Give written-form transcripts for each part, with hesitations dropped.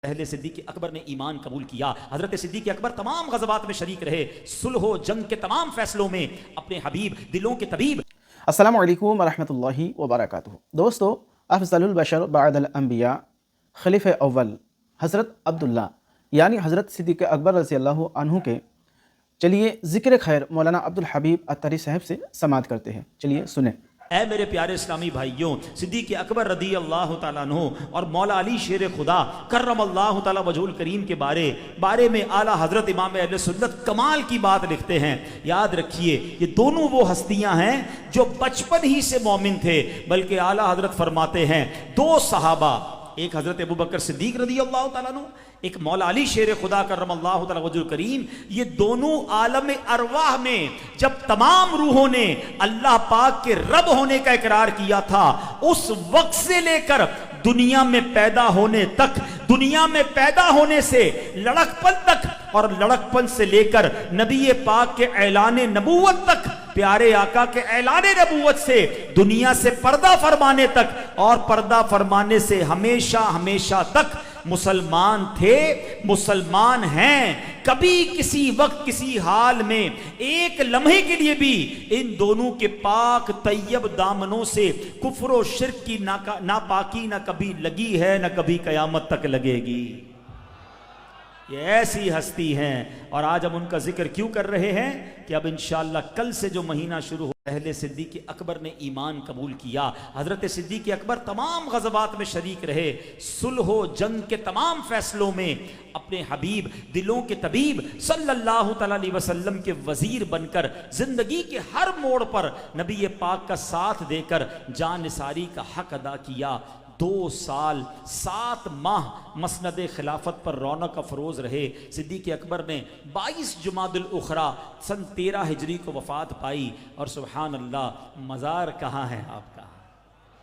पहले सिद्दीक़ अकबर ने ईमान कबूल किया। हजरत सिद्दीक़ अकबर तमाम गज़वात में शरीक रहे, सुलह जंग के तमाम फैसलों में अपने हबीब दिलों के तबीब। अस्सलामु अलैकुम वरहमतुल्लाहि वबरकातुहू। दोस्तों, अफ़ज़लुल बशर बअदल अंबिया खलीफ़े अव्वल हज़रत अब्दुल्ला यानी हज़रत सिद्दीक़ अकबर रज़ियल्लाहु अन्हु के चलिए ज़िक्र खैर मौलाना अब्दुल हबीब अत्तरी साहब से समाअत करते हैं। चलिए सुने। ऐ मेरे प्यारे इस्लामी भाइयों, सिद्दीक़ अकबर रदी अल्लाह तआला अन्हु और मौला अली शेर खुदा करम अल्लाह तआला वजहुल करीम के बारे में आला हजरत इमाम अहले सुन्नत कमाल की बात लिखते हैं। याद रखिए, ये दोनों वो हस्तियां हैं जो बचपन ही से मोमिन थे। बल्कि आला हजरत फरमाते हैं, दो सहाबा, एक हजरत अबू बकर सिद्दीक रदी अल्लाह तआला अन्हु, एक मौला अली शेर खुदा करम अल्लाह तआला वजहुल करीम, ये दोनों आलम अरवाह में जब तमाम रूहों ने अल्लाह पाक के रब होने का इकरार किया था, उस वक्त से लेकर दुनिया में पैदा होने तक, दुनिया में पैदा होने से लड़कपन तक और लड़कपन से लेकर नबी पाक के ऐलान नबूवत तक, प्यारे आका के ऐलान नबूवत से दुनिया से पर्दा फरमाने तक और पर्दा फरमाने से हमेशा हमेशा तक मुसलमान थे, मुसलमान हैं। कभी किसी वक्त किसी हाल में एक लम्हे के लिए भी इन दोनों के पाक तैयब दामनों से कुफ्र और शिर्क की नापाकी ना कभी लगी है, ना कभी कयामत तक लगेगी। ये ऐसी हस्ती हैं और आज हम उनका जिक्र क्यों कर रहे हैं कि अब इंशाअल्लाह कल से जो महीना शुरू हो, पहले सिद्दीक़ अकबर ने ईमान कबूल किया। हजरत सिद्दीक़ अकबर तमाम गज़वात में शरीक रहे, सुलह जंग के तमाम फैसलों में अपने हबीब दिलों के तबीब सल्लल्लाहु अलैहि वसल्लम के वजीर बनकर जिंदगी के हर मोड़ पर नबी पाक का साथ देकर जानिसारी का हक अदा किया। 2 साल 7 माह मसनद खिलाफत पर रौनक अफरोज रहे। सिद्दीक़ अकबर ने 22 जुमादुल उखरा सन 13 हिजरी को वफ़ात पाई। और सुबहान अल्लाह, मज़ार कहाँ है आपका?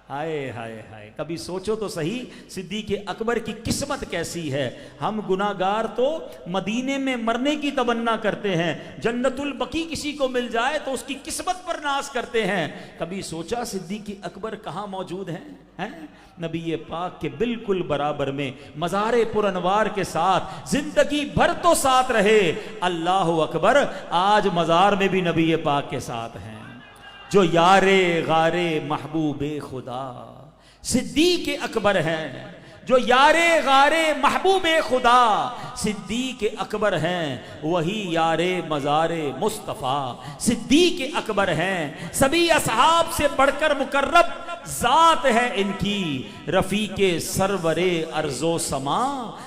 हाय हाय हाय, कभी सोचो तो सही, सिद्दीक़ अकबर की किस्मत कैसी है। हम गुनाहगार तो मदीने में मरने की तमन्ना करते हैं, जन्नतुल बकी किसी को मिल जाए तो उसकी किस्मत पर नाज करते हैं। कभी सोचा सिद्दीक़ अकबर कहाँ मौजूद हैं? नबी पाक के बिल्कुल बराबर में मज़ारे पुरअनवार के साथ जिंदगी भर तो साथ रहे। अल्लाह अकबर, आज मज़ार में भी नबी पाक के साथ हैं। जो यारे गारे महबूबे खुदा सिद्दीक़ अकबर हैं, जो यारे गारे महबूबे खुदा सिद्दीक़ अकबर हैं, वही यारे मज़ारे मुस्तफ़ा सिद्दीक़ अकबर हैं। सभी असहाब से बढ़कर मुकर्रब ज़ात है इनकी, रफ़ीक़े सरवरे अर्ज़ो समा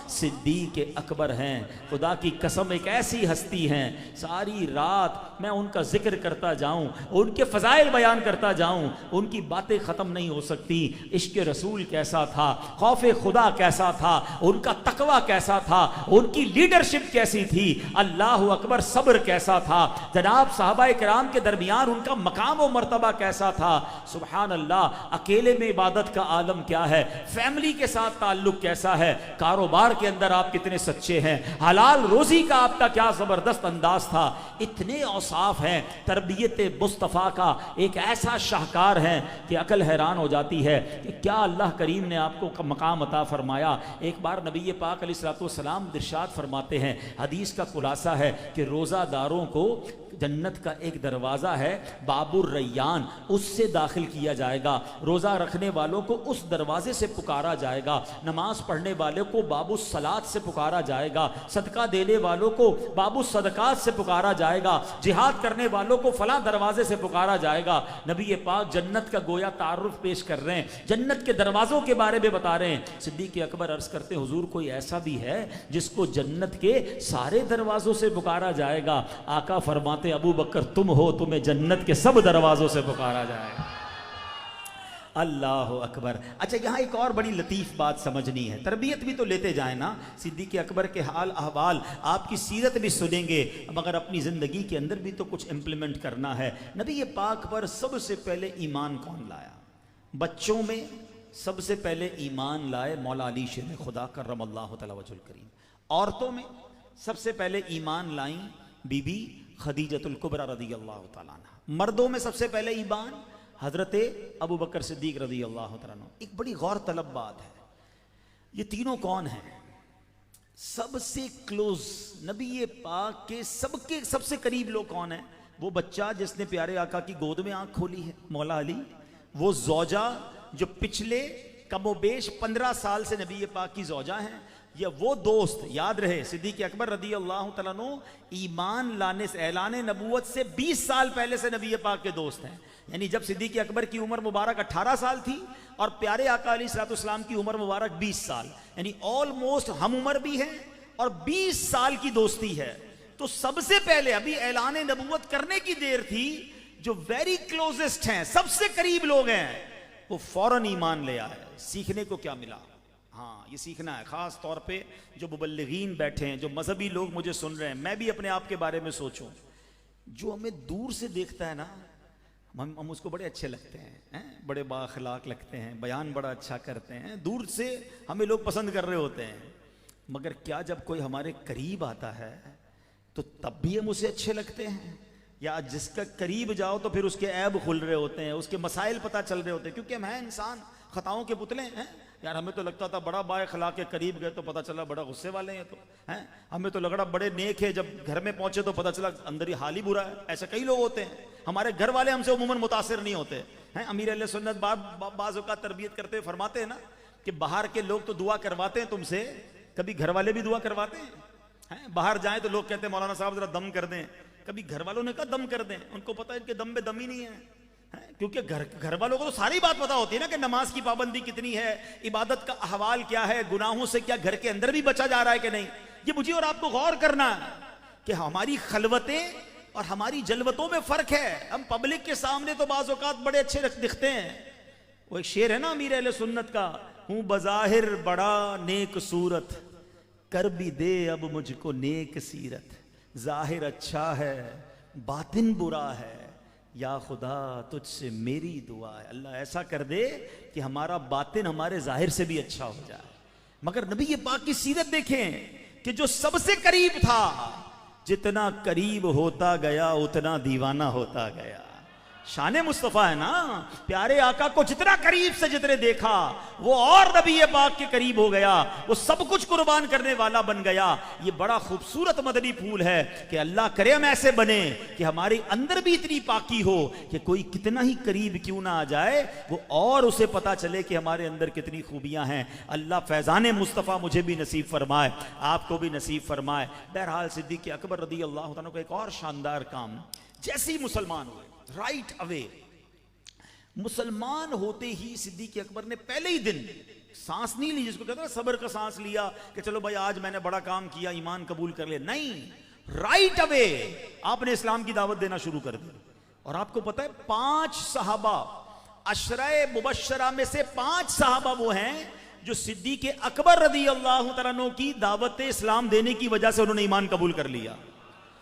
सिद्दीक़ अकबर हैं। खुदा की कसम, एक ऐसी हस्ती हैं, सारी रात मैं उनका जिक्र करता जाऊं, उनके फ़ज़ाइल बयान करता जाऊं, उनकी बातें ख़त्म नहीं हो सकती। इश्क़ रसूल कैसा था, खौफ़ खुदा कैसा था, उनका तकवा कैसा था, उनकी लीडरशिप कैसी थी, अल्लाह अकबर, सब्र कैसा था, जनाब साहबा किराम के दरमियान उनका मकाम व मर्तबा कैसा था। सुबहान अल्लाह, अकेले में इबादत का आलम क्या है, फैमिली के साथ ताल्लुक कैसा है, कारोबार के अंदर आप कितने सच्चे हैं, हलाल रोजी का आपका क्या जबरदस्त अंदाज था। इतने औसाफ हैं, तरबियत मुस्तफ़ा का एक ऐसा शाहकार है कि अकल हैरान हो जाती है कि क्या अल्लाह करीम ने आपको मकाम अता फरमाया। एक बार नबी पाक अलैहिस्सलाम इरशाद फरमाते हैं, हदीस का खुलासा है कि रोज़ादारों को जन्नत का एक दरवाज़ा है बाबुर रैयान, उससे दाखिल किया जाएगा। रोज़ा रखने वालों को उस दरवाजे से पुकारा जाएगा, नमाज पढ़ने वाले को बाबू सलात से पुकारा जाएगा, सदका देने वालों को बाबू सदकात से पुकारा जाएगा, जिहाद करने वालों को फला दरवाजे से पुकारा जाएगा। नबी पाक जन्नत का गोया तारुफ पेश कर रहे हैं, जन्नत के दरवाज़ों के बारे में बता रहे हैं। सिद्दीक़ अकबर अर्ज़ करते, हुजूर कोई ऐसा भी है जिसको जन्नत के सारे दरवाज़ों से पुकारा जाएगा? आका फरमाते, अबू बकर तुम हो, तुम्हें जन्नत के सब दरवाज़ों से पुकारा जाएगा। अल्लाह अकबर। अच्छा, यहाँ एक और बड़ी लतीफ़ बात समझनी है, तरबियत भी तो लेते जाए ना। सिद्दीक़ अकबर के हाल अहवाल, आपकी सीरत भी सुनेंगे, मगर अपनी ज़िंदगी के अंदर भी तो कुछ इम्प्लीमेंट करना है। नबी पाक पर सबसे पहले ईमान कौन लाया? बच्चों में सबसे पहले ईमान लाए मौला अली शेर खुदा करमल्लाहु तआला वजहुल करीम। औरतों में सबसे पहले ईमान लाई बीबी खदीजतुल कुबरा रदी अल्लाह तआला अन्हा। मर्दों में सबसे पहले ईमान हजरत अबू बकर सिद्दीक रदी अल्लाह तआला अन्हु। एक बड़ी गौर तलब बात है, ये तीनों कौन हैं? सबसे क्लोज नबी पाक के सबके सबसे करीब लोग कौन है? वो बच्चा जिसने प्यारे आका की गोद में आंख खोली है, मौला अली। वो जौजा जो पिछले कमोबेश 15 साल से नबी पाक की जौजा हैं। या वो दोस्त, याद रहे सिद्दीक़ अकबर रदी अल्लाह तआला अन्हु ईमान लाने से, ऐलान नबूवत से 20 साल पहले से नबी पाक के दोस्त हैं। यानी जब सिद्दीक़ अकबर की उम्र मुबारक 18 साल थी और प्यारे आका अलैहिस्सलाम की उम्र मुबारक 20 साल, यानी ऑलमोस्ट हम उम्र भी हैं और 20 साल की दोस्ती है। तो सबसे पहले अभी ऐलान नबूवत करने की देर थी, जो वेरी क्लोजेस्ट हैं, सबसे करीब लोग हैं, वो फौरन ईमान ले आए। सीखने को क्या मिला? हाँ, ये सीखना है, खास तौर पे जो मुबल्लिगीन बैठे हैं, जो मजहबी लोग मुझे सुन रहे हैं। मैं भी अपने आप के बारे में सोचूं, जो हमें दूर से देखता है ना, हम उसको बड़े अच्छे लगते हैं, बड़े बाअखलाक लगते हैं, बयान बड़ा अच्छा करते हैं, दूर से हमें लोग पसंद कर रहे होते हैं। मगर क्या जब कोई हमारे करीब आता है तो तब भी हम उसे अच्छे लगते हैं? या जिसका करीब जाओ तो फिर उसके ऐब खुल रहे होते हैं, उसके मसाइल पता चल रहे होते हैं? क्योंकि हम हैं इंसान, खताओं के पुतले हैं यार। हमें तो लगता था बड़ा बाअखलाक के, करीब गए तो पता चला बड़ा गुस्से वाले हैं। तो हैं, हमें तो लगा बड़े नेक है, जब घर में पहुंचे तो पता चला अंदर ही हाल ही बुरा है। ऐसे कई लोग होते हैं। हमारे घर वाले हमसे उमूमन मुतासिर नहीं होते हैं। अमीर अहले सुन्नत बाज़ औक़ात तरबियत करते हुए फरमाते हैं ना कि बाहर के लोग तो दुआ करवाते हैं तुमसे, कभी घर वाले भी दुआ करवाते हैं। बाहर जाएं तो लोग कहते हैं मौलाना साहब जरा दम कर दें, कभी घर वालों ने कहा दम कर दें? उनको पता है इनके दम में दम ही नहीं है, क्योंकि घर वालों को तो सारी बात पता होती है ना कि नमाज की पाबंदी कितनी है, इबादत का अहवाल क्या है, गुनाहों से क्या घर के अंदर भी बचा जा रहा है कि नहीं। ये मुझे और आपको गौर करना है कि हमारी खलवतें और हमारी जलवतों में फर्क है। हम पब्लिक के सामने तो बाज़ औक़ात बड़े अच्छे दिखते हैं। वो एक शेर है ना अमीर अहले सुन्नत का, हूं बज़ाहिर बड़ा नेक सूरत, कर भी दे अब मुझको नेक सीरत। जाहिर अच्छा है बातिन बुरा है, या खुदा तुझसे मेरी दुआ है। अल्लाह ऐसा कर दे कि हमारा बातिन हमारे जाहिर से भी अच्छा हो जाए। मगर नबी ये पाक की सीरत देखें कि जो सबसे करीब था, जितना करीब होता गया उतना दीवाना होता गया। शान मुस्तफ़ा है ना, प्यारे आका को जितना करीब से जितने देखा वो और नबी पाक के करीब हो गया, वो सब कुछ कुर्बान करने वाला बन गया। ये बड़ा खूबसूरत मदनी फूल है कि अल्लाह करे हम ऐसे बने कि हमारे अंदर भी इतनी पाकी हो कि कोई कितना ही करीब क्यों ना आ जाए वो और उसे पता चले कि हमारे अंदर कितनी खूबियां हैं। अल्लाह फैज़ान मुस्तफ़ा मुझे भी नसीब फरमाए, आपको भी नसीब फरमाए। बहरहाल सिद्दीक़ अकबर रदी अल्लाह तआला को एक और शानदार काम, जैसे ही मुसलमान हुए राइट अवे, मुसलमान होते ही सिद्दीक़ अकबर ने पहले ही दिन सांस नहीं ली, जिसको कहते हैं सब्र का सांस लिया कि चलो भाई आज मैंने बड़ा काम किया, ईमान कबूल कर ले। नहीं, राइट अवे आपने इस्लाम की दावत देना शुरू कर दी। और आपको पता है 5 सहाबा, अशरे मुबश्शरा में से 5 सहाबा वो हैं जो सिद्दीक़ अकबर रदी अल्लाह तआला अन्हु की दावत इस्लाम देने की वजह से उन्होंने ईमान कबूल कर लिया।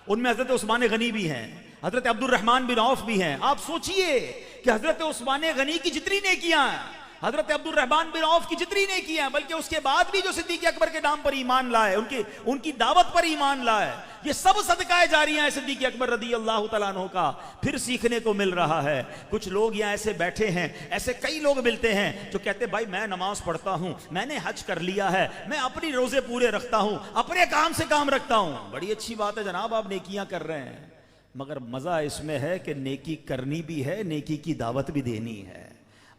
उनमें हजरत उस्मान गनी भी हैं, हजरत अब्दुर रहमान बिन औफ भी हैं। आप सोचिए कि हजरत उस्मान गनी की जितनी नेकियां, हजरत अब्दुर रहमान बिन औफ की जितनी नेकियां, बल्कि उसके बाद भी जो सिद्दीक़ अकबर के नाम पर ईमान लाए, उनकी दावत पर ईमान लाए, ये सब सदकाए जारियां हैं सिद्दीक़ अकबर रदी अल्लाह तआला अन्हु का। फिर सीखने को मिल रहा है। कुछ लोग यहाँ ऐसे बैठे हैं, ऐसे कई लोग मिलते हैं जो कहते भाई मैं नमाज पढ़ता हूँ, मैंने हज कर लिया है, मैं अपनी रोजे पूरे रखता हूँ, अपने काम से काम रखता हूँ। बड़ी अच्छी बात है जनाब, आप नेकियां कर रहे हैं, मगर मजा इसमें है कि नेकी करनी भी है, नेकी की दावत भी देनी है।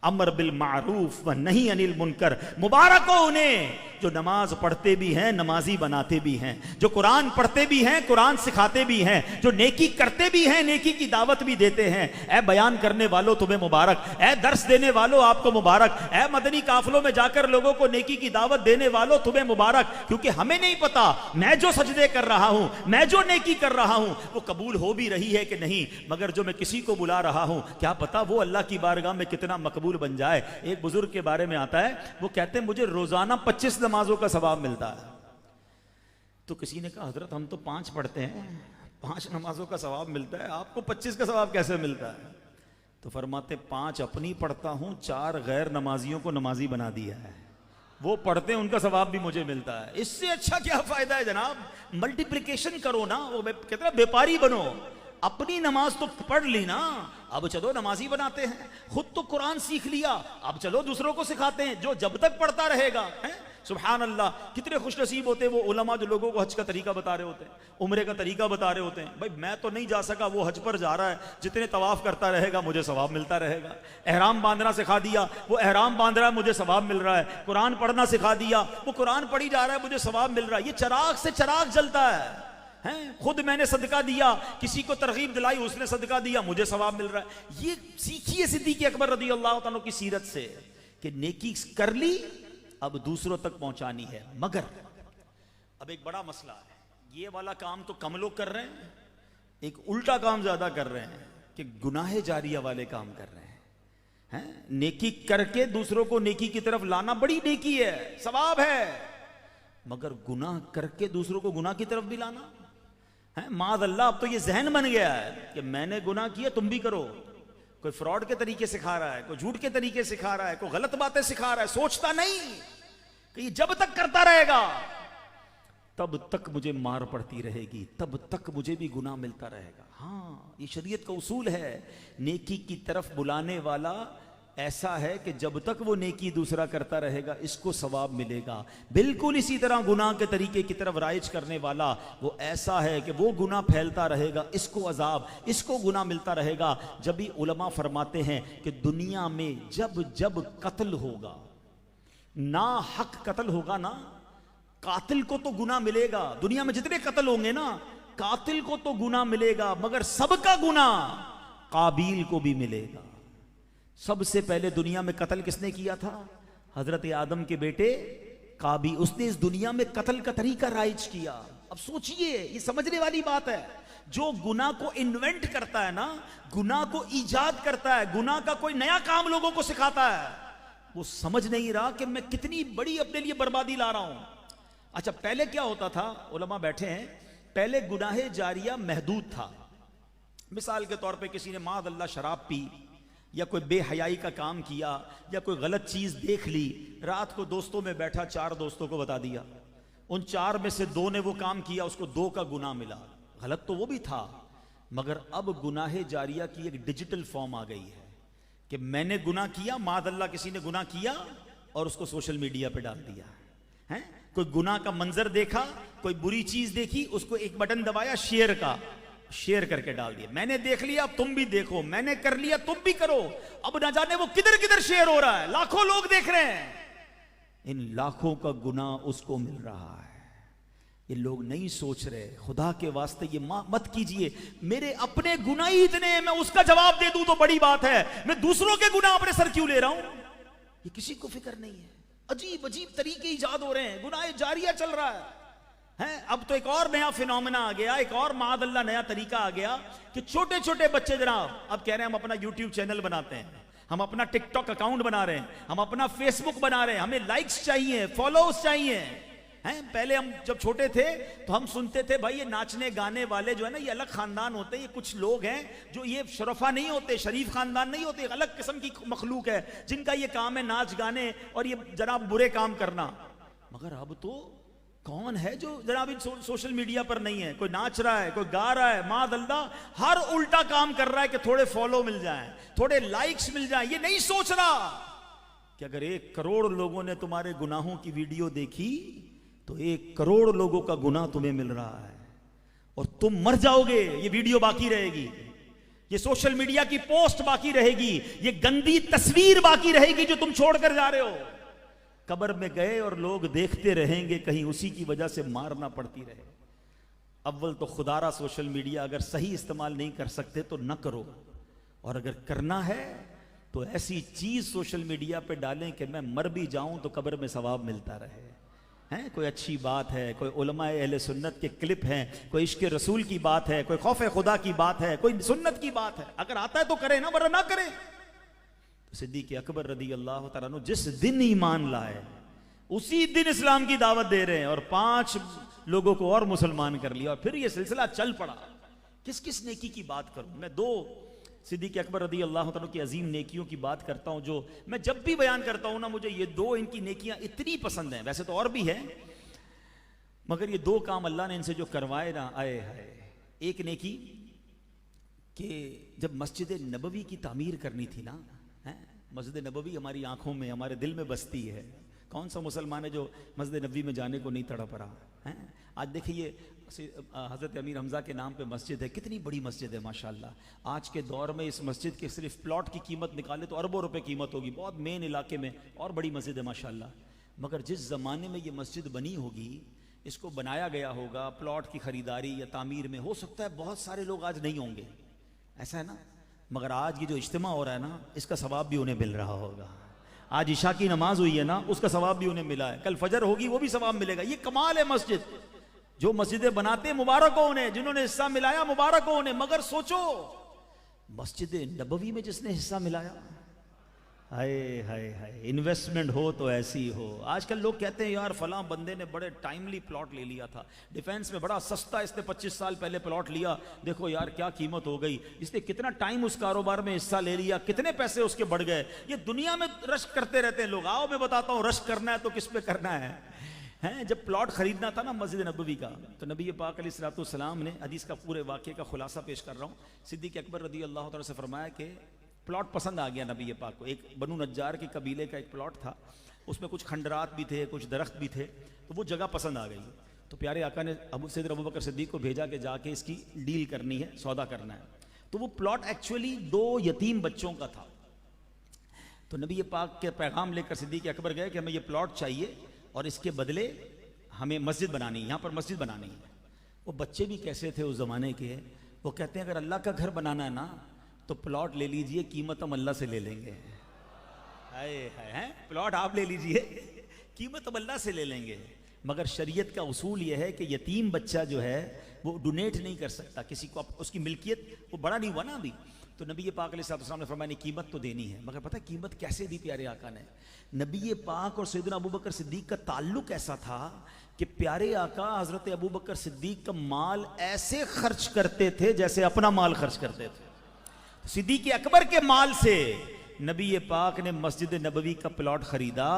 अमर बिल मारूफ व नहीं अनिल मुनकर, मुबारक हो उन्हें जो नमाज पढ़ते भी हैं, नमाजी बनाते भी हैं, जो कुरान पढ़ते भी हैं, कुरान सिखाते भी हैं, जो नेकी करते भी हैं, नेकी की दावत भी देते हैं। ए बयान करने वालों तुम्हें मुबारक, ए दर्स देने वालों आपको मुबारक, ए मदनी काफिलों में जाकर लोगों को नेकी की दावत देने वालों तुम्हें मुबारक। क्योंकि हमें नहीं पता मैं जो सजदे कर रहा हूं, मैं जो नेकी कर रहा हूं, वो कबूल हो भी रही है कि नहीं, मगर जो मैं किसी को बुला रहा हूं क्या पता वो अल्लाह की बारगाह में कितना मकबूल बन जाए। एक बुजुर्ग के बारे में आता है, वो कहते हैं मुझे रोजाना 25 नमाजों का सवाब मिलता है। तो किसी ने कहा हजरत हम तो 5 पढ़ते हैं, 5 नमाजों का सवाब मिलता है, आपको 25 का सवाब कैसे मिलता है? तो फरमाते 5 अपनी पढ़ता हूं, 4 गैर नमाजियों को नमाजी बना दिया है, वो पढ़ते हैं उनका सवाब भी मुझे मिलता है। इससे अच्छा क्या फायदा है जनाब? मल्टीप्लिकेशन करो ना, वो कहते हैं व्यापारी बनो, अपनी नमाज तो पढ़ ली ना, अब चलो नमाजी बनाते हैं। खुद तो कुरान सीख लिया, अब चलो दूसरों को सिखाते हैं, जो जब तक पढ़ता रहेगा। है सुभान अल्लाह, कितने खुश नसीब होते हैं वो उलमा जो लोगों को हज का तरीका बता रहे होते हैं, उम्रे का तरीका बता रहे होते हैं। भाई मैं तो नहीं जा सका, वो हज पर जा रहा है, जितने तवाफ करता रहेगा मुझे सवाब मिलता रहेगा। एहराम बांधना सिखा दिया, वो एहराम बांध रहा है, मुझे सवाब मिल रहा है। कुरान पढ़ना सिखा दिया, वो कुरान पढ़ी जा रहा है, मुझे सवाब मिल रहा है। ये चिराग से चिराग जलता है। खुद मैंने सदका दिया, किसी को तरगीब दिलाई, उसने सदका दिया, मुझे सवाब मिल रहा है। ये सीखिए सिद्दीक़ अकबर रज़ी अल्लाह तआला की सीरत से कि नेकी कर ली, अब दूसरों तक पहुंचानी है। मगर अब एक बड़ा मसला है, ये वाला काम तो कम लोग कर रहे हैं, एक उल्टा काम ज्यादा कर रहे हैं कि गुनाहे जारिया वाले काम कर रहे हैं। नेकी करके दूसरों को नेकी की तरफ लाना बड़ी नेकी है, सवाब है, मगर गुनाह करके दूसरों को गुनाह की तरफ भी लाना है। माज़अल्लाह, अब तो ये जहन बन गया है कि मैंने गुनाह किया तुम भी करो। कोई फ्रॉड के तरीके सिखा रहा है, कोई झूठ के तरीके सिखा रहा है, कोई गलत बातें सिखा रहा है, सोचता नहीं कि ये जब तक करता रहेगा तब तक मुझे मार पड़ती रहेगी, तब तक मुझे भी गुनाह मिलता रहेगा। हाँ, ये शरीयत का उसूल है। नेकी की तरफ बुलाने वाला ऐसा है कि जब तक वो नेकी दूसरा करता रहेगा इसको सवाब मिलेगा। बिल्कुल इसी तरह गुनाह के तरीके की तरफ राइज करने वाला वो ऐसा है कि वो गुनाह फैलता रहेगा, इसको अजाब, इसको गुनाह मिलता रहेगा। जब भी उलमा फरमाते हैं कि दुनिया में जब जब कत्ल होगा, ना हक कत्ल होगा ना, कातिल को तो गुनाह मिलेगा। दुनिया में जितने कत्ल होंगे ना, कातिल को तो गुनाह मिलेगा, मगर सबका गुनाह काबिल को भी मिलेगा। सबसे पहले दुनिया में कत्ल किसने किया था? हजरत आदम के बेटे काबिल। उसने इस दुनिया में कत्ल का तरीका राइज किया। अब सोचिए, ये समझने वाली बात है। जो गुनाह को इन्वेंट करता है ना, गुनाह को इजाद करता है, गुनाह का कोई नया काम लोगों को सिखाता है, वो समझ नहीं रहा कि मैं कितनी बड़ी अपने लिए बर्बादी ला रहा हूं। अच्छा, पहले क्या होता था, उलमा बैठे हैं, पहले गुनाहे जारिया महदूद था। मिसाल के तौर पे किसी ने माज़अल्लाह शराब पी, या कोई बेहयाई का काम किया, या कोई गलत चीज देख ली, रात को दोस्तों में बैठा 4 दोस्तों को बता दिया, उन 4 में से 2 ने वो काम किया, उसको 2 का गुनाह मिला। गलत तो वो भी था, मगर अब गुनाहे जारिया की एक डिजिटल फॉर्म आ गई है कि मैंने गुनाह किया, माज़अल्लाह किसी ने गुनाह किया और उसको सोशल मीडिया पे डाल दिया है। कोई गुनाह का मंजर देखा, कोई बुरी चीज देखी, उसको एक बटन दबाया शेयर का, शेयर करके डाल दिया। मैंने देख लिया, अब तुम भी देखो, मैंने कर लिया तुम भी करो। अब ना जाने वो किधर किधर शेयर हो रहा है, लाखों लोग देख रहे हैं, इन लाखों का गुनाह उसको मिल रहा है। ये लोग नहीं सोच रहे। खुदा के वास्ते ये मत कीजिए, मेरे अपने गुनाह ही इतने हैं, मैं उसका जवाब दे दूं तो बड़ी बात है, मैं दूसरों के गुनाह अपने सर क्यों ले रहा हूं? ये किसी को फिक्र नहीं है। अजीब अजीब तरीके इजाद हो रहे हैं, गुनाह जारिया चल रहा है। अब तो एक और नया फिनोमेना आ गया, एक और मादल्ला नया तरीका आ गया कि छोटे छोटे बच्चे जनाब अब कह रहे हैं हम अपना यूट्यूब चैनल बनाते हैं, हम अपना टिकटॉक अकाउंट बना रहे हैं, हम अपना फेसबुक बना रहे हैं, हमें लाइक्स चाहिए, फॉलोअर्स चाहिए हैं। पहले हम जब छोटे थे तो हम सुनते थे भाई ये नाचने गाने वाले जो है ना, ये अलग खानदान होते हैं, ये कुछ लोग हैं जो ये शरफा नहीं होते, शरीफ खानदान नहीं होते, अलग किस्म की मखलूक है जिनका ये काम है नाच गाने और ये जनाब बुरे काम करना। मगर अब तो कौन है जो जनाब इन सोशल मीडिया पर नहीं है? कोई नाच रहा है, कोई गा रहा है, मादल्ला हर उल्टा काम कर रहा है कि थोड़े फॉलो मिल जाएं, थोड़े लाइक्स मिल जाएं। ये नहीं सोच रहा कि अगर 1 करोड़ लोगों ने तुम्हारे गुनाहों की वीडियो देखी तो 1 करोड़ लोगों का गुनाह तुम्हें मिल रहा है और तुम मर जाओगे, ये वीडियो बाकी रहेगी, ये सोशल मीडिया की पोस्ट बाकी रहेगी, ये गंदी तस्वीर बाकी रहेगी जो तुम छोड़कर जा रहे हो। कब्र में गए और लोग देखते रहेंगे, कहीं उसी की वजह से मार ना पड़ती रहे। अव्वल तो खुदारा सोशल मीडिया अगर सही इस्तेमाल नहीं कर सकते तो न करो, और अगर करना है तो ऐसी चीज सोशल मीडिया पे डालें कि मैं मर भी जाऊं तो कब्र में सवाब मिलता रहे। हैं कोई अच्छी बात है, कोई उलमाए अहले सुन्नत के क्लिप हैं, कोई इश्क रसूल की बात है, कोई खौफ खुदा की बात है, कोई सुन्नत की बात है, अगर आता है तो करें ना, वरना ना करें। सिद्दीक़ अकबर रदी अल्लाह तआला अन्हु जिस दिन ईमान लाए उसी दिन इस्लाम की दावत दे रहे हैं और 5 लोगों को और मुसलमान कर लिया, और फिर ये सिलसिला चल पड़ा। किस किस नेकी की बात करूं मैं? 2 सिद्दीक़ अकबर रदी अल्लाह तआला की अजीम नेकियों की बात करता हूं जो मैं जब भी बयान करता हूं ना, मुझे ये 2 इनकी नेकियां इतनी पसंद हैं। वैसे तो और भी है, मगर ये 2 काम अल्लाह ने इनसे जो करवाए ना, आए है। एक नेकी कि जब मस्जिद नबवी की तामीर करनी थी ना, हैं, मस्जिद नबवी हमारी आंखों में, हमारे दिल में बसती है। कौन सा मुसलमान है जो मस्जिद नबवी में जाने को नहीं तड़प रहा है? आज देखिए हज़रत अमीर हमज़ा के नाम पे मस्जिद है, कितनी बड़ी मस्जिद है माशाल्लाह। आज के दौर में इस मस्जिद के सिर्फ प्लॉट की कीमत निकाले तो अरबों रुपए कीमत होगी, बहुत मेन इलाके में और बड़ी मस्जिद है माशाल्लाह। मगर जिस ज़माने में ये मस्जिद बनी होगी, इसको बनाया गया होगा, प्लॉट की खरीदारी या तामीर में, हो सकता है बहुत सारे लोग आज नहीं होंगे, ऐसा है ना। मगर आज ये जो इज्तिमा हो रहा है ना, इसका सवाब भी उन्हें मिल रहा होगा। आज इशा की नमाज हुई है ना, उसका सवाब भी उन्हें मिला है। कल फजर होगी, वो भी सवाब मिलेगा। ये कमाल है मस्जिद। जो मस्जिदें बनाते मुबारक हो उन्हें, जिन्होंने हिस्सा मिलाया मुबारक हो उन्हें। मगर सोचो मस्जिद नबवी में जिसने हिस्सा मिलाया, हाय हाय हाय, इन्वेस्टमेंट हो तो ऐसी हो। आजकल लोग कहते हैं यार फलां बंदे ने बड़े टाइमली प्लॉट ले लिया था, डिफेंस में बड़ा सस्ता इसने 25 साल पहले प्लॉट लिया, देखो यार क्या कीमत हो गई, इसने कितना टाइम उस कारोबार में हिस्सा ले लिया, कितने पैसे उसके बढ़ गए। ये दुनिया में रश करते रहते हैं लोग। आओ मैं बताता हूँ, रश करना है तो किस पे करना है। हैं, जब प्लॉट खरीदना था ना मस्जिद नबवी का, तो नबी पाक अलैहिस्सलाम ने, हदीस का पूरे वाक़े का खुलासा पेश कर रहा हूँ, सिद्दीक़ अकबर रज़ी अल्लाह तआला से फरमाया कि प्लॉट पसंद आ गया नबी पाक को। एक बनु नज्जार के कबीले का एक प्लॉट था, उसमें कुछ खंडरात भी थे, कुछ दरख्त भी थे, तो वो जगह पसंद आ गई। तो प्यारे आका ने सैयदना अबू बकर सिद्दीक़ को भेजा कि जाके इसकी डील करनी है, सौदा करना है। तो वो प्लॉट एक्चुअली 2 यतीम बच्चों का था। तो नबी पाक के पैगाम लेकर सिद्दीक़ अकबर गए कि हमें ये प्लॉट चाहिए और इसके बदले हमें मस्जिद बनानी है, यहाँ पर मस्जिद बनानी है। वो बच्चे भी कैसे थे उस ज़माने के, वो कहते हैं अगर अल्लाह का घर बनाना है ना तो प्लॉट ले लीजिए, कीमत हम अल्लाह से ले लेंगे। हाय हाय, हैं, प्लॉट आप ले लीजिए, कीमत हम अल्लाह से ले लेंगे। मगर शरीयत का उसूल यह है कि यतीम बच्चा जो है वो डोनेट नहीं कर सकता किसी को, उसकी मिल्कियत, वो बड़ा नहीं हुआ ना अभी। तो नबी पाक अलैहिस्सलाम ने फरमाया कीमत तो देनी है। मगर पता है कीमत कैसे दी प्यारे आका ने? नबी पाक और सैयदना अबू बकर सिद्दीक का ताल्लुक ऐसा था कि प्यारे आका हजरत अबू बकर सिद्दीक का माल ऐसे खर्च करते थे जैसे अपना माल खर्च करते थे। सिद्दीक़ अकबर के माल से नबी पाक ने मस्जिद नबवी का प्लॉट खरीदा।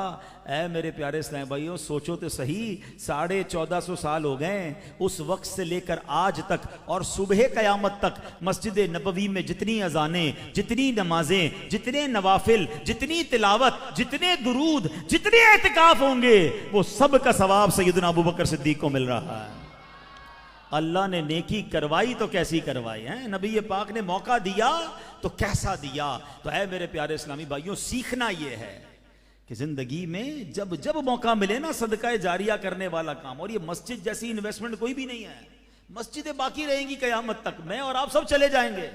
ऐ मेरे प्यारे इस्लाम भाइयों, सोचो तो सही, 1450 साल हो गए उस वक्त से लेकर आज तक, और सुबह क़यामत तक मस्जिद नबवी में जितनी अजानें, जितनी नमाजें, जितने नवाफिल, जितनी तिलावत, जितने दुरूद, जितने एतिकाफ होंगे, वो सब का सवाब सैयदना अबू बकर सिद्दीक को मिल रहा है। अल्लाह ने नेकी करवाई तो कैसी करवाई है, नबी पाक ने मौका दिया तो कैसा दिया। तो है मेरे प्यारे इस्लामी भाइयों, सीखना यह है कि जिंदगी में जब जब मौका मिले ना, सदका जारिया करने वाला काम। और ये मस्जिद जैसी इन्वेस्टमेंट कोई भी नहीं है। मस्जिदें बाकी रहेंगी कयामत तक, मैं और आप सब चले जाएंगे।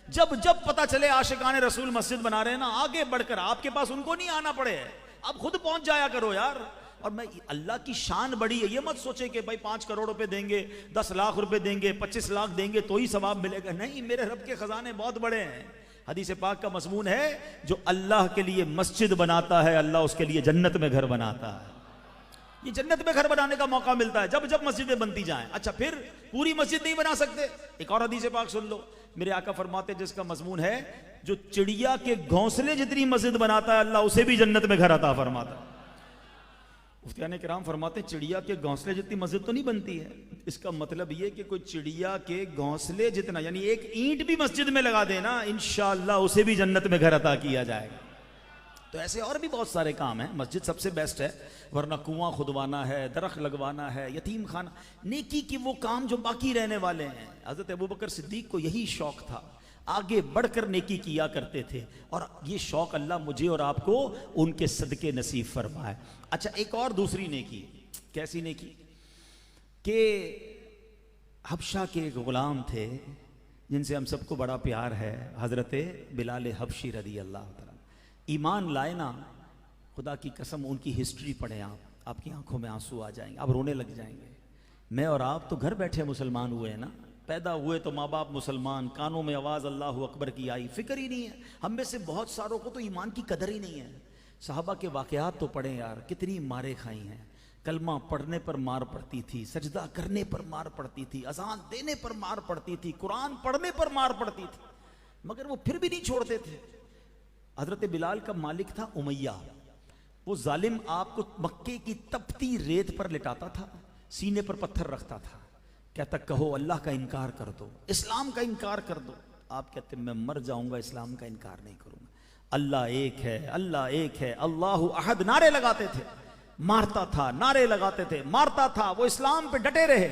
जब जब पता चले आशिकाने रसूल मस्जिद बना रहे हैं ना, आगे बढ़कर आपके पास उनको नहीं आना पड़े, आप खुद पहुंच जाया करो यार। और मैं, अल्लाह की शान बड़ी है, ये मत सोचे कि भाई 5 करोड़ रुपए देंगे, 10 लाख रुपए देंगे, 25 लाख देंगे तो ही सवाब मिलेगा। नहीं, मेरे रब के खजाने बहुत बड़े हैं। हदीस पाक का मज़मून है, जो अल्लाह के लिए मस्जिद बनाता है, अल्लाह उसके लिए जन्नत में घर बनाता है। ये जन्नत में घर बनाने का मौका मिलता है जब जब मस्जिदें बनती जाएं। अच्छा, फिर पूरी मस्जिद नहीं बना सकते? एक और हदीस पाक सुन लो, मेरे आका फरमाते, जिसका मज़मून है, जो चिड़िया के घोंसले जितनी मस्जिद बनाता है, अल्लाह उसे भी जन्नत में घर अता फरमाता है। मुफ्तियाने किराम फरमाते, चिड़िया के घोंसले जितनी मस्जिद तो नहीं बनती है। इसका मतलब ये कि कोई चिड़िया के घोंसले जितना, यानी एक ईंट भी मस्जिद में लगा देना, इंशाअल्लाह उसे भी जन्नत में घर अता किया जाएगा। तो ऐसे और भी बहुत सारे काम हैं, मस्जिद सबसे बेस्ट है। वरना कुआं खुदवाना है, दरख्त लगवाना है, यतीम खाना, नेकी की वो काम जो बाकी रहने वाले हैं। हज़रत अबू बकर सिद्दीक को यही शौक था, आगे बढ़कर नेकी किया करते थे। और ये शौक अल्लाह मुझे और आपको उनके सदके नसीब फरमाए। अच्छा, एक और दूसरी नेकी, कैसी नेकी कि हबशा के एक गुलाम थे जिनसे हम सबको बड़ा प्यार है, हज़रत बिलाल हबशी रदी अल्लाह तआला। ईमान लाए ना, खुदा की कसम, उनकी हिस्ट्री पढ़ें आप, आपकी आंखों में आंसू आ जाएंगे, आप रोने लग जाएंगे। मैं और आप तो घर बैठे मुसलमान हुए हैं ना, पैदा हुए तो माँ बाप मुसलमान, कानों में आवाज़ अल्लाह अकबर की आई, फिक्र ही नहीं है। हम में से बहुत सारों को तो ईमान की कदर ही नहीं है। सहाबा के वाक़यात तो पढ़ें यार, कितनी मारें खाई हैं। कलमा पढ़ने पर मार पड़ती थी, सजदा करने पर मार पड़ती थी, अजान देने पर मार पड़ती थी, कुरान पढ़ने पर मार पड़ती थी, मगर वो फिर भी नहीं छोड़ते थे। हजरत बिलाल का मालिक था उमैया, वो जालिम आपको मक्के की तपती रेत पर लिटाता था, सीने पर पत्थर रखता था, कहता कहो अल्लाह का इनकार कर दो, इस्लाम का इनकार कर दो। आप कहते मैं मर जाऊंगा इस्लाम का इनकार नहीं करूंगा। अल्लाह एक है, अल्लाह एक है, अल्लाहु अहद नारे लगाते थे, मारता था, नारे लगाते थे, मारता था, वो इस्लाम पे डटे रहे।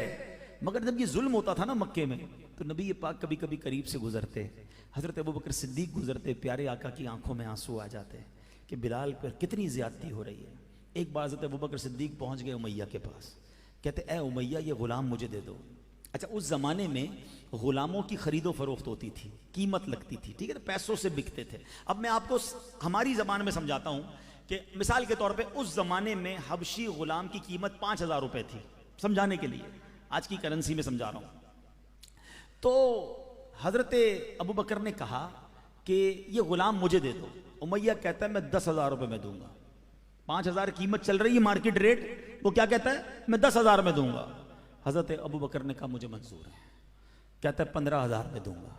मगर जब ये जुल्म होता था ना मक्के में, तो नबी पाक कभी कभी करीब से गुजरते, हजरत अबू बकर सिद्दीक गुजरते, प्यारे आका की आंखों में आंसू आ जाते कि बिलाल पर कितनी ज्यादती हो रही है। एक बार हजरत अबू बकर सिद्दीक पहुंच गए उमैया के पास, कहते ए उमैया ये गुलाम मुझे दे दो। अच्छा, उस जमाने में गुलामों की खरीदो फरोख्त होती थी, कीमत लगती थी, ठीक है ना, पैसों से बिकते थे। अब मैं आपको हमारी जबान में समझाता हूं कि मिसाल के तौर पे उस जमाने में हबशी गुलाम की कीमत 5,000 रुपए थी, समझाने के लिए आज की करेंसी में समझा रहा हूं। तो हजरत अबू बकर ने कहा कि ये गुलाम मुझे दे दो। उमैया कहता है मैं 10,000 रुपए में दूंगा। 5,000 कीमत चल रही है मार्केट रेट, वो क्या कहता है मैं 10,000 में दूंगा। हजरत अबू बकर ने कहा मुझे मंजूर है। कहता है 15,000 में दूंगा।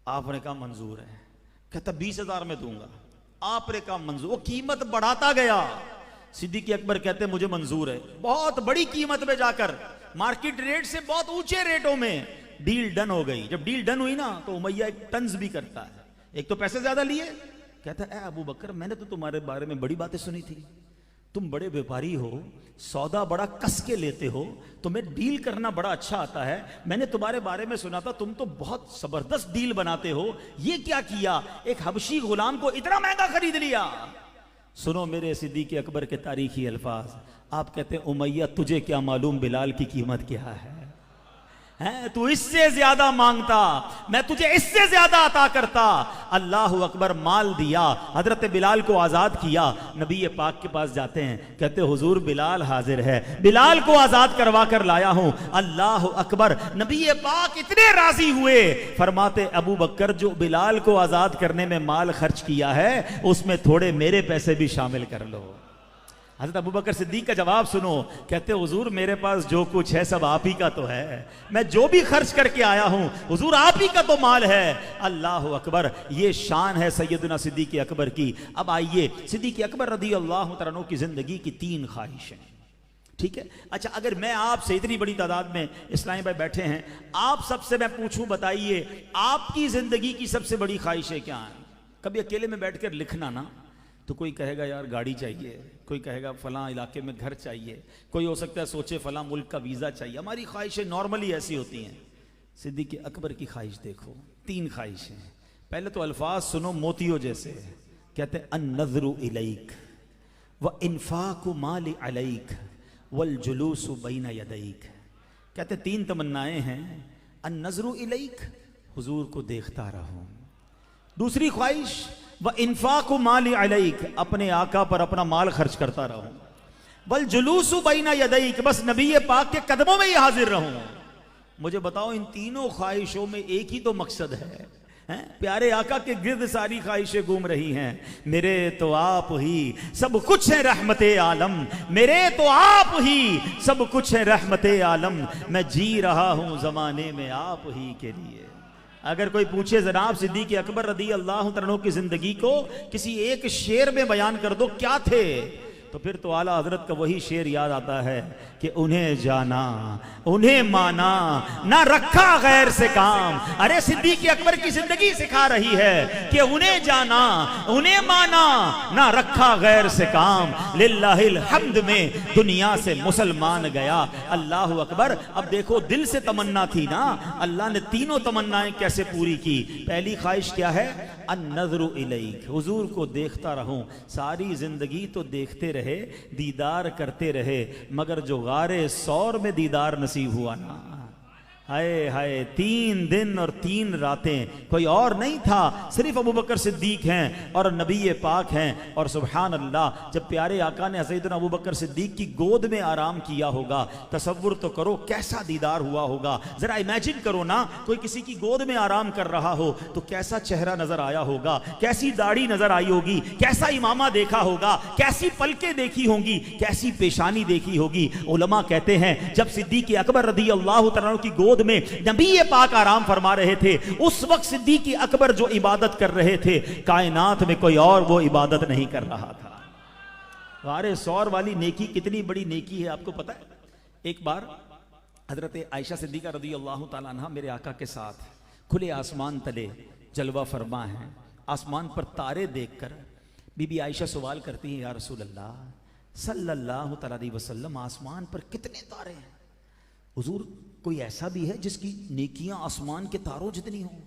आपने कहा मंजूर है। कहता 20,000 में दूंगा। आपने कहा मंजूर। वो कीमत बढ़ाता गया। सिद्दीक अकबर कहते मुझे मंजूर है। बहुत बड़ी कीमत में जाकर मार्केट रेट से बहुत ऊंचे रेटों में डील डन हो गई। जब डील डन हुई ना तो उमैया एक तंज भी करता है, एक तो पैसे ज्यादा लिए। कहता है अबू बकर मैंने तो तुम्हारे बारे में बड़ी बातें सुनी थी, तुम बड़े व्यापारी हो, सौदा बड़ा कस के लेते हो, तुम्हें डील करना बड़ा अच्छा आता है। मैंने तुम्हारे बारे में सुना था तुम तो बहुत जबरदस्त डील बनाते हो। ये क्या किया, एक हबशी गुलाम को इतना महंगा खरीद लिया। सुनो मेरे सिद्दीक अकबर के तारीखी अल्फाज। आप कहते हैं उमैया तुझे क्या मालूम बिलाल की कीमत क्या है, तू इससे ज्यादा मांगता, मैं तुझे इससे ज्यादा अता करता। अल्लाह अकबर, माल दिया, हजरत बिलाल को आजाद किया। नबी पाक के पास जाते हैं, कहते हुजूर बिलाल हाजिर है, बिलाल को आजाद करवा कर लाया हूं। अल्लाह अकबर, नबी पाक इतने राजी हुए, फरमाते अबू बकर जो बिलाल को आजाद करने में माल खर्च किया है उसमें थोड़े मेरे पैसे भी शामिल कर लो। हज़रत अबू बकर सिद्दीक का जवाब सुनो, कहते हुजूर मेरे पास जो कुछ है सब आप ही का तो है, मैं जो भी खर्च करके आया हूं हुजूर आप ही का तो माल है। अल्लाह अकबर, ये शान है सैयदना सिद्दीक अकबर की। अब आइए, सिद्दीक अकबर रज़ी अल्लाह तआला अन्हु की जिंदगी की 3 ख्वाहिशें, ठीक है। अच्छा, अगर मैं आपसे, इतनी बड़ी तादाद में इस्लामी भाई बैठे हैं, आप सबसे मैं पूछूं, बताइए आपकी जिंदगी की सबसे बड़ी ख्वाहिशें क्या हैं? कभी अकेले में बैठकर लिखना ना, तो कोई कहेगा यार गाड़ी चाहिए, कोई कहेगा फलां इलाके में घर चाहिए, कोई हो सकता है सोचे फलां मुल्क का वीज़ा चाहिए। हमारी ख्वाहिशें नॉर्मली ऐसी होती हैं। सिद्दीक अकबर की ख्वाहिश देखो, 3 ख्वाहिशें। पहले तो अल्फाज सुनो मोतियों जैसे, कहते हैं अन नज़रु इलैक व इन्फाकु माल अलैक वल जुलूसु बैन यदैक। कहते 3 तमन्नाएं हैं। अन नज़रु इलैक, हुजूर को देखता रहूं। दूसरी ख्वाहिश व इन्फाकु माली अलैक, अपने आका पर अपना माल खर्च करता रहूं। वल जुलूसु बैना यदैक, बस नबी पाक के कदमों में ही हाजिर रहूं। मुझे बताओ इन तीनों ख्वाहिशों में एक ही तो मकसद है, प्यारे आका के गिर्द सारी ख्वाहिशें घूम रही हैं। मेरे तो आप ही सब कुछ है रहमते आलम, मेरे तो आप ही सब कुछ है रहमते आलम, मैं जी रहा हूं जमाने में आप ही के लिए। अगर कोई पूछे जनाब सिद्दीक अकबर रदी अल्लाह तआला अन्हु की जिंदगी को किसी एक शेर में बयान कर दो क्या थे, तो फिर तो आला हजरत का वही शेर याद आता है कि उन्हें जाना, उन्हें माना, ना रखा गैर से काम। अरे सिद्दीक अकबर की जिंदगी सिखा रही है कि उन्हें जाना, उन्हें माना, ना रखा गैर से काम। लिल्लाहिल हम्द में दुनिया से मुसलमान गया। अल्लाह अकबर। अब देखो, दिल से तमन्ना थी ना, अल्लाह ने तीनों तमन्नाएं कैसे पूरी की। पहली ख्वाहिश क्या है, अन नज़रु इलैक, हुजूर को देखता रहूं। सारी जिंदगी तो देखते रहे, दीदार करते रहे, मगर जो गारे सौर में दीदार नसीब हुआ ना, हाय हाय, 3 दिन और 3 रातें कोई और नहीं था, सिर्फ अबू बकर सिद्दीक हैं और नबी पाक हैं। और सुभान अल्लाह, जब प्यारे आका ने सैयदना अबू बकर सिद्दीक की गोद में आराम किया होगा, तसव्वुर तो करो कैसा दीदार हुआ होगा। जरा इमेजिन करो ना, कोई किसी की गोद में आराम कर रहा हो तो कैसा चेहरा नजर आया होगा, कैसी दाढ़ी नजर आई होगी, कैसा इमामा देखा होगा, कैसी पलकें देखी होंगी, कैसी पेशानी देखी होगी। उलमा कहते हैं जब सिद्दीक अकबर रदी अल्लाह तआला की गोद में नबी पाक आराम फरमा रहे थे, उस वक्त सिद्दीक अकबर जो इबादत कर रहे थे, कायनात में कोई और वो इबादत नहीं कर रहा था। गारे सौर वाली नेकी कितनी बड़ी नेकी है आपको पता है। एक बार हजरत आयशा सिद्दीका रदी अल्लाह तआला अन्हा मेरे आका के साथ खुले आसमान तले जलवा फरमा है, आसमान पर तारे देखकर बीबी आयशा सवाल करती हैं, या रसूल अल्लाह सल्लल्लाहु अलैहि वसल्लम, आसमान पर कितने तारे हैं? हुजूर कोई ऐसा भी है जिसकी नेकियां आसमान के तारों जितनी हों?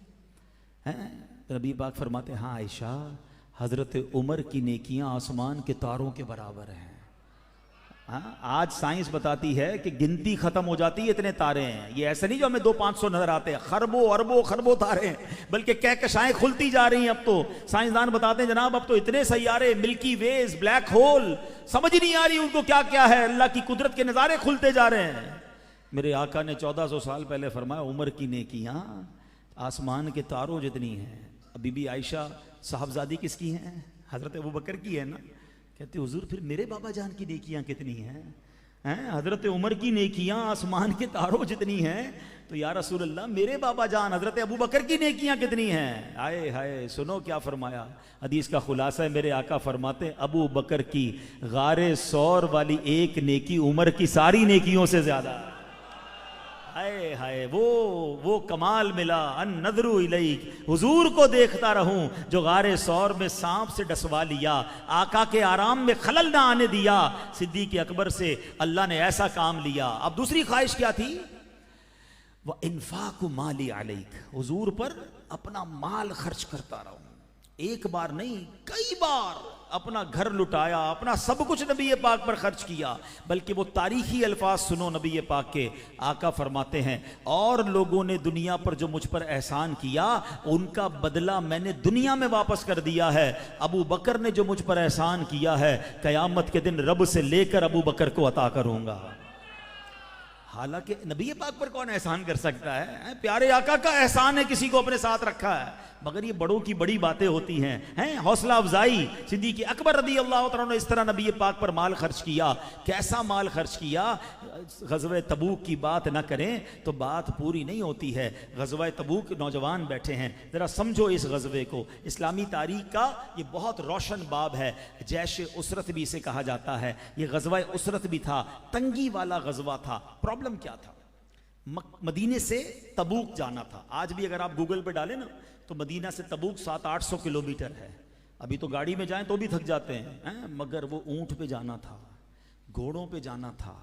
हैं? नबी पाक फरमाते हैं, हाँ आयशा, हजरत उमर की नेकियां आसमान के तारों के बराबर हैं। हाँ, आज साइंस बताती है कि गिनती खत्म हो जाती है, इतने तारे हैं। ये ऐसे नहीं जो हमें 200-500 नजर आते हैं, खरबों अरबों खरबों तारे हैं, बल्कि कहकशाएं खुलती जा रही हैं। अब तो साइंसदान बताते हैं जनाब, अब तो इतने सैयारे, मिल्की वेज, ब्लैक होल, समझ ही नहीं आ रही उनको क्या क्या है। अल्लाह की कुदरत के नजारे खुलते जा रहे हैं। मेरे आका ने 1400 साल पहले फरमाया, उमर की नेकियां आसमान के तारों जितनी हैं। बीबी आयशा साहबजादी किसकी हैं? हजरत अबू बकर की है ना। कहते हुजूर फिर मेरे बाबा जान की नेकियां कितनी हैं? हजरत उमर की नेकियां आसमान के तारों जितनी हैं, तो या रसूल अल्लाह मेरे बाबा जान हजरत अबू बकर की नेकियां कितनी हैं? आए हाय, सुनो क्या फरमाया। हदीस का खुलासा है, मेरे आका फरमाते, अबू बकर की गारे सौर वाली एक नेकी उमर की सारी नेकियों से ज्यादा। हाय हाय, वो कमाल मिला, अन नजरू इलैक, हुजूर को देखता रहूं जो गारे सौर में सांप से डसवा लिया, आका के आराम में खलल ना आने दिया। सिद्दीक अकबर से अल्लाह ने ऐसा काम लिया। अब दूसरी ख्वाहिश क्या थी? वह इन्फाकु माली अलैक, हुजूर पर अपना माल खर्च करता रहूं। एक बार नहीं, कई बार अपना घर लुटाया, अपना सब कुछ नबी पाक पर खर्च किया। बल्कि वो तारीखी अल्फाज सुनो नबी पाक के। आका फरमाते हैं, और लोगों ने दुनिया पर जो मुझ पर एहसान किया उनका बदला मैंने दुनिया में वापस कर दिया है। अबू बकर ने जो मुझ पर एहसान किया है, कयामत के दिन रब से लेकर अबू बकर को अता करूंगा। हालांकि नबी पाक पर कौन एहसान कर सकता है? प्यारे आका का एहसान है, किसी को अपने साथ रखा है। मगर ये बड़ों की बड़ी बातें होती हैं, हौसला अफजाई। सिद्दीक अकबर रदी अल्लाह तआला ने इस तरह नबी पाक पर माल खर्च किया। कैसा माल खर्च किया? ग़ज़वा तबूक की बात ना करें तो बात पूरी नहीं होती है। ग़ज़वा तबूक, नौजवान बैठे हैं, जरा समझो इस ग़ज़वे को। इस्लामी तारीख का ये बहुत रोशन बाब है। जैश उसरत भी इसे कहा जाता है। ये ग़ज़वा उसरत भी था, तंगी वाला ग़ज़वा था। प्रॉब्लम क्या था? मदीने से तबूक जाना था। आज भी अगर आप गूगल पे डालें ना, तो मदीना से तबूक 700-800 किलोमीटर है। अभी तो गाड़ी में जाएं तो भी थक जाते हैं, मगर वो ऊंट पे जाना था, घोड़ों पे जाना था।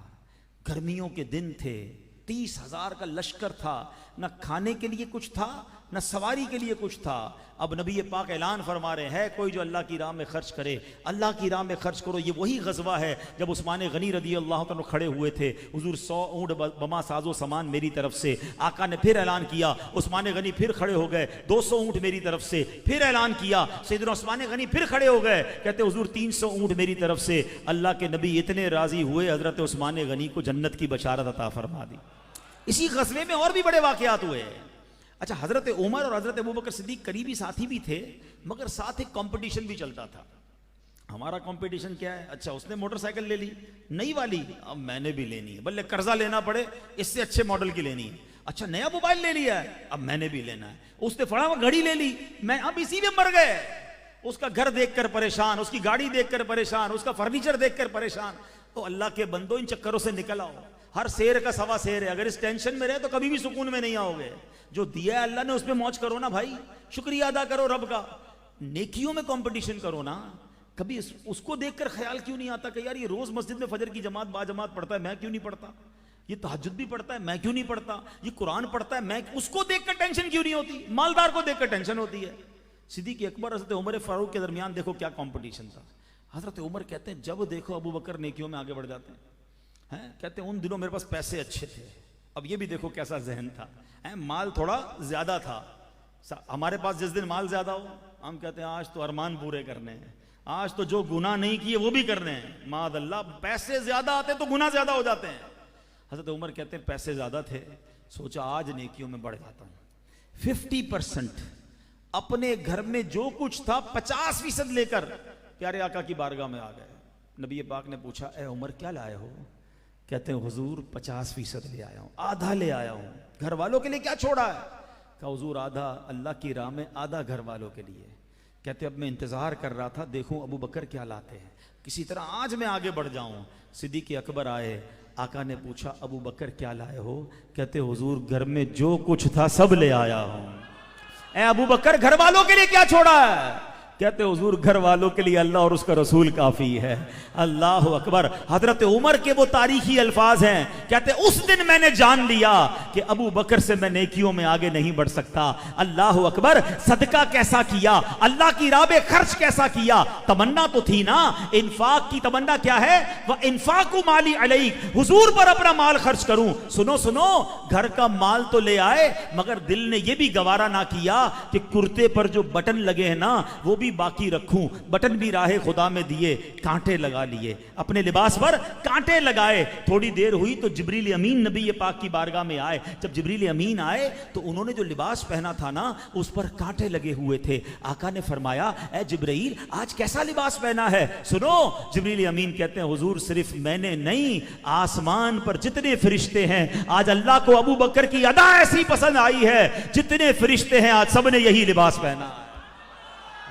गर्मियों के दिन थे, 30,000 का लश्कर था, न खाने के लिए कुछ था, न सवारी के लिए कुछ था। अब नबी पाक ऐलान फरमा रहे हैं, कोई जो अल्लाह की राह में खर्च करे, अल्लाह की राह में खर्च करो। ये वही ग़ज़वा है जब उस्मान गनी रदी अल्लाह तआला खड़े हुए थे। हुजूर 100 ऊँट बमा साजो सामान मेरी तरफ से। आका ने फिर ऐलान किया, उस्मान गनी फिर खड़े हो गए, 200 ऊँट मेरी तरफ से। फिर ऐलान किया, सैयदना उस्मान गनी फिर खड़े हो गए, कहते हुजूर 300 ऊँट मेरी तरफ से। अल्लाह के नबी इतने राजी हुए, हजरत उस्मान गनी को जन्नत की बशारत अता फरमा दी। इसी ग़ज़वे में और भी बड़े वाक़यात हुए। अच्छा, हजरत उमर और हजरत अबू बकर सिद्दीक करीबी साथी भी थे, मगर साथ एक कंपटीशन भी चलता था। हमारा कंपटीशन क्या है? अच्छा, उसने मोटरसाइकिल ले ली नई वाली, अब मैंने भी लेनी है, भले कर्जा लेना पड़े, इससे अच्छे मॉडल की लेनी है। अच्छा, नया मोबाइल ले लिया है, अब मैंने भी लेना है। उसने फड़ा हुआ घड़ी ले ली, मैं, अब इसी में मर गए। उसका घर देखकर परेशान, उसकी गाड़ी देखकर परेशान, उसका फर्नीचर देखकर परेशान। तो अल्लाह के बंदो, इन चक्करों से निकल आओ। हर शेर का सवा शेर है। अगर इस टेंशन में रहे तो कभी भी सुकून में नहीं आओगे। जो दिया है अल्लाह ने, उस पर मौज करो ना भाई, शुक्रिया अदा करो रब का। नेकियों में कंपटीशन करो ना। कभी उसको देखकर ख्याल क्यों नहीं आता कि यार ये रोज मस्जिद में फजर की जमात बाजमात पढ़ता है, मैं क्यों नहीं पढ़ता? ये तहज्जुद भी पढ़ता है, मैं क्यों नहीं पढ़ता? ये कुरान पढ़ता है, मैं, उसको देखकर टेंशन क्यों नहीं होती? मालदार को देखकर टेंशन होती है। सिद्दीक अकबर हज़रत उमर फारूक के दरमियान देखो क्या कंपटीशन था। हज़रत उमर कहते हैं, जब देखो अबू बकर नेकियों में आगे बढ़ जाते हैं। कहते हैं उन दिनों मेरे पास पैसे अच्छे थे। अब ये भी देखो कैसा जहन था, माल थोड़ा ज्यादा था। हमारे पास जिस दिन माल ज्यादा हो, हम कहते हैं आज तो अरमान पूरे करने हैं, आज तो जो गुनाह नहीं किए वो भी करने हैं। माद अल्लाह, पैसे ज्यादा आते तो गुनाह ज्यादा हो जाते हैं। हज़रत उमर कहते हैं पैसे ज्यादा थे, सोचा आज नेकियों में बढ़ जाता हूं। 50% अपने घर में जो कुछ था 50% लेकर प्यारे आका की बारगाह में आ गए। नबी पाक ने पूछा, ए उमर क्या लाए हो? कहते हैं हुजूर 50% ले आया हूं, आधा ले आया हूं। घर वालों के लिए क्या छोड़ा है? कहा हुजूर आधा अल्लाह की राह में, आधा घर वालों के लिए। कहते अब मैं इंतजार कर रहा था, देखूं अबू बकर क्या लाते हैं, किसी तरह आज मैं आगे बढ़ जाऊं। सिद्दीक अकबर आए, आका ने पूछा अबू बकर क्या लाए हो? कहते हुजूर घर में जो कुछ था सब ले आया हूं। ए अबू बकर घर वालों के लिए क्या छोड़ा है? कहते हुजूर घर वालों के लिए अल्लाह और उसका रसूल काफी है। अल्लाह अकबर। हजरत उमर के वो तारीखी अल्फाज हैं, कहते उस दिन मैंने जान लिया कि अबू बकर से मैं नेकियों में आगे नहीं बढ़ सकता। अल्लाह अकबर। सदका कैसा किया, अल्लाह की राह में खर्च कैसा किया। तमन्ना तो थी ना, इन्फाक की तमन्ना क्या है? वह इन्फाकु माली अलैक, हुजूर पर अपना माल खर्च करूं। सुनो सुनो, घर का माल तो ले आए मगर दिल ने यह भी गवारा ना किया कि कुर्ते पर जो बटन लगे हैं ना वो भी बाकी रखूं। बटन भी राहे खुदा में दिए, कांटे लगा लिए, अपने लिबास पर कांटे लगाए। थोड़ी देर हुई तो जिब्रील अमीन नबी पाक की बारगाह में आए। जब जिब्रील अमीन आए तो उन्होंने जो लिबास पहना था ना उस पर कांटे लगे हुए थे। आका ने फरमाया, ए जिब्रील आज कैसा लिबास पहना है? सुनो, जिब्रील अमीन कहते हैं हुजूर सिर्फ मैंने नहीं, आसमान पर जितने फरिश्ते हैं आज अल्लाह को अबू बकर की अदा ऐसी पसंद आई है, जितने फरिश्ते हैं आज सबने यही लिबास पहना।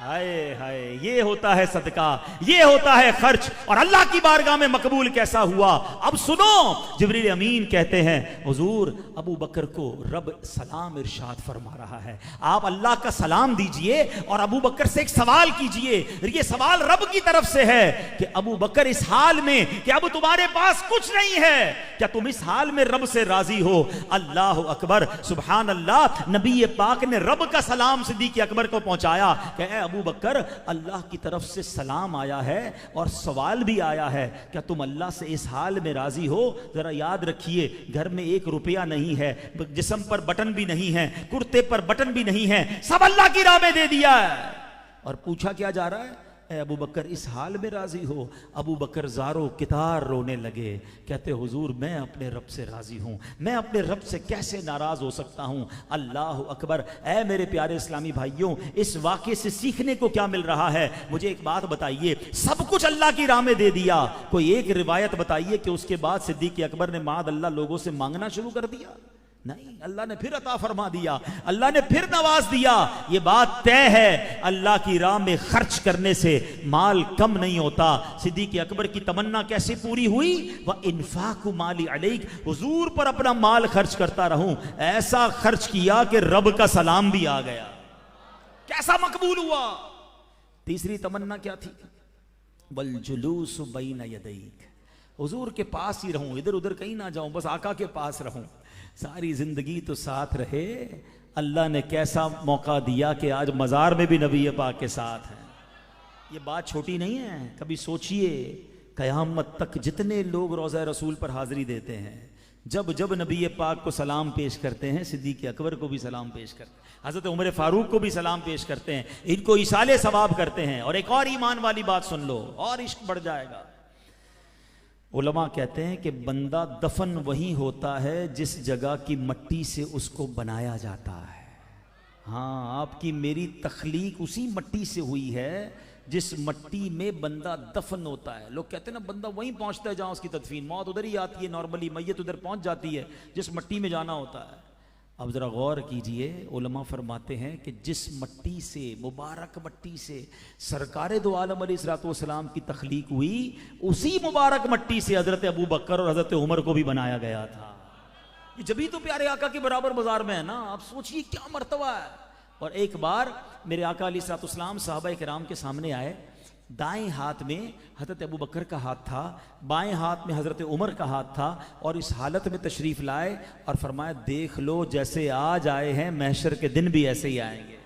हाय हाय, ये होता है सदका, ये होता है खर्च, और अल्लाह की बारगाह में मकबूल कैसा हुआ। अब सुनो, जिब्रील अमीन कहते हैं हुजूर अबू बकर को रब सलाम इरशाद फरमा रहा है, आप अल्लाह का सलाम दीजिए और अबू बकर से एक सवाल कीजिए। ये सवाल रब की तरफ से है कि अबू बकर इस हाल में कि अब तुम्हारे पास कुछ नहीं है, क्या तुम इस हाल में रब से राजी हो? अल्लाह अकबर, सुभान अल्लाह। नबी पाक ने रब का सलाम सिद्दीक अकबर को पहुंचाया कि अबू बकर अल्लाह की तरफ से सलाम आया है और सवाल भी आया है, क्या तुम अल्लाह से इस हाल में राजी हो? जरा याद रखिए, घर में 1 रुपया नहीं है, जिस्म पर बटन भी नहीं है, कुर्ते पर बटन भी नहीं है, सब अल्लाह की राह में दे दिया है। और पूछा क्या जा रहा है? ए अबू बकर इस हाल में राजी हो? अबू बकर ज़ारो कितार रोने लगे, कहते हुजूर मैं अपने रब से राजी हूं, मैं अपने रब से कैसे नाराज हो सकता हूं? अल्लाह अकबर। ए मेरे प्यारे इस्लामी भाइयों, इस वाक़े से सीखने को क्या मिल रहा है? मुझे एक बात बताइए, सब कुछ अल्लाह की राह में दे दिया, कोई एक रिवायत बताइए कि उसके बाद सिद्दीक अकबर ने माद अल्लाह लोगों से मांगना शुरू कर दिया? नहीं, अल्लाह ने फिर अता फरमा दिया, अल्लाह ने फिर नवाज दिया। ये बात तय है, अल्लाह की राह में खर्च करने से माल कम नहीं होता। सिद्दीक अकबर की तमन्ना कैसे पूरी हुई? वह इन्फाकु माली अलैक, हुजूर पर अपना माल खर्च करता रहूं। ऐसा खर्च किया कि रब का सलाम भी आ गया। कैसा मकबूल हुआ? तीसरी तमन्ना क्या थी? वल जुलूस बैन यदैक, हुजूर के पास ही रहूं, इधर उधर कहीं ना जाऊं, बस आका के पास रहूं, सारी जिंदगी तो साथ रहे। अल्लाह ने कैसा मौका दिया कि आज मज़ार में भी नबी पाक के साथ है। ये बात छोटी नहीं है, कभी सोचिए क़यामत तक जितने लोग रोज़ा रसूल पर हाजिरी देते हैं, जब जब नबी पाक को सलाम पेश करते हैं, सिद्दीक अकबर को भी सलाम पेश करते हैं, हज़रत उमर फ़ारूक को भी सलाम पेश करते हैं, इनको इशाले सवाब करते हैं। और एक और ईमान वाली बात सुन लो, और इश्क बढ़ जाएगा। उलमा कहते हैं कि बंदा दफन वही होता है जिस जगह की मट्टी से उसको बनाया जाता है। हाँ, आपकी मेरी तख्लीक उसी मट्टी से हुई है जिस मट्टी में बंदा दफन होता है। लोग कहते हैं ना बंदा वहीं पहुंचता है जहां उसकी तदफीन, मौत उधर ही आती है, नॉर्मली मैयत उधर पहुंच जाती है जिस मट्टी में जाना होता है। अब ज़रा गौर कीजिए, उलमा फरमाते हैं कि जिस मट्टी से, मुबारक मट्टी से सरकार दो आलम अलैहिस्सलाम की तख्लीक हुई, उसी मुबारक मट्टी से हज़रत अबू बकर और हज़रत उमर को भी बनाया गया था। ये जभी तो प्यारे आका के बराबर बाजार में है ना। आप सोचिए क्या मर्तबा है। और एक बार मेरे आका अलैहिस्सलाम सहाबा किराम के सामने आए, दाएं हाथ में हज़रत अबू बकर का हाथ था, बाएं हाथ में हज़रत उमर का हाथ था, और इस हालत में तशरीफ़ लाए और फरमाया देख लो जैसे आज आए हैं महशर के दिन भी ऐसे ही आएंगे।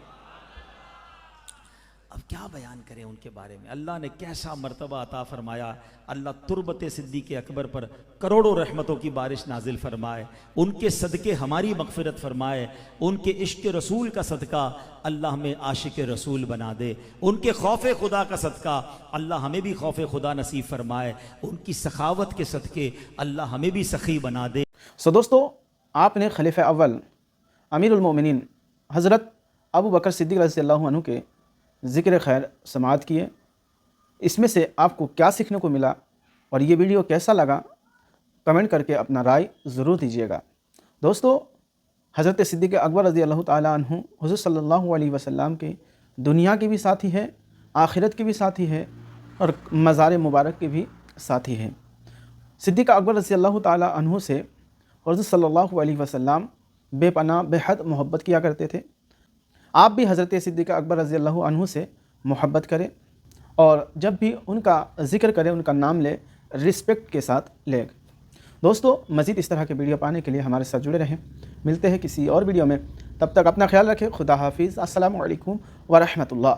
अब क्या बयान करें उनके बारे में, अल्लाह ने कैसा मर्तबा अता फरमाया। अल्लाह तुरबत सिद्दीक अकबर पर करोड़ों रहमतों की बारिश नाजिल फरमाए, उनके सदक़े हमारी मग़फ़िरत फरमाए, उनके इश्क़ रसूल का सदका अल्लाह हमें आशिक़ रसूल बना दे, उनके खौफ़ खुदा का सदका अल्लाह हमें भी खौफ़ खुदा नसीब फरमाए, उनकी सखावत के सदक़े अल्लाह हमें भी सखी बना दे। सो दोस्तों, आपने खलीफ़ा अव्वल अमीरुल मोमिनीन हज़रत अबू बकर सिद्दीक़ रज़ियल्लाहु अन्हु के ज़िक्र खैर समाअत किए। इसमें से आपको क्या सीखने को मिला और ये वीडियो कैसा लगा, कमेंट करके अपना राय ज़रूर दीजिएगा। दोस्तों, हज़रत सिद्दीक़ अकबर रज़ियल्लाहु ताला अन्हु हुज़ूर सल्लल्लाहु अलैहि वसल्लम के दुनिया के भी साथी है, आखिरत के भी साथी है और मज़ार मुबारक के भी साथी है। सिद्दीक़ अकबर रज़ियल्लाहु ताला अन्हु से हुज़ूर सल्लल्लाहु अलैहि वसल्लम बेपनाह बेहद मोहब्बत किया करते थे। आप भी हज़रत सिद्दीक़ अकबर रज़ी अल्लाह अन्हु से मोहब्बत करें और जब भी उनका ज़िक्र करें, उनका नाम ले, रिस्पेक्ट के साथ ले। दोस्तों, मज़ीद इस तरह के वीडियो पाने के लिए हमारे साथ जुड़े रहें। मिलते हैं किसी और वीडियो में, तब तक अपना ख्याल रखें। खुदा हाफिज़। अस्सलामु अलैकुम व रहमतुल्लाह।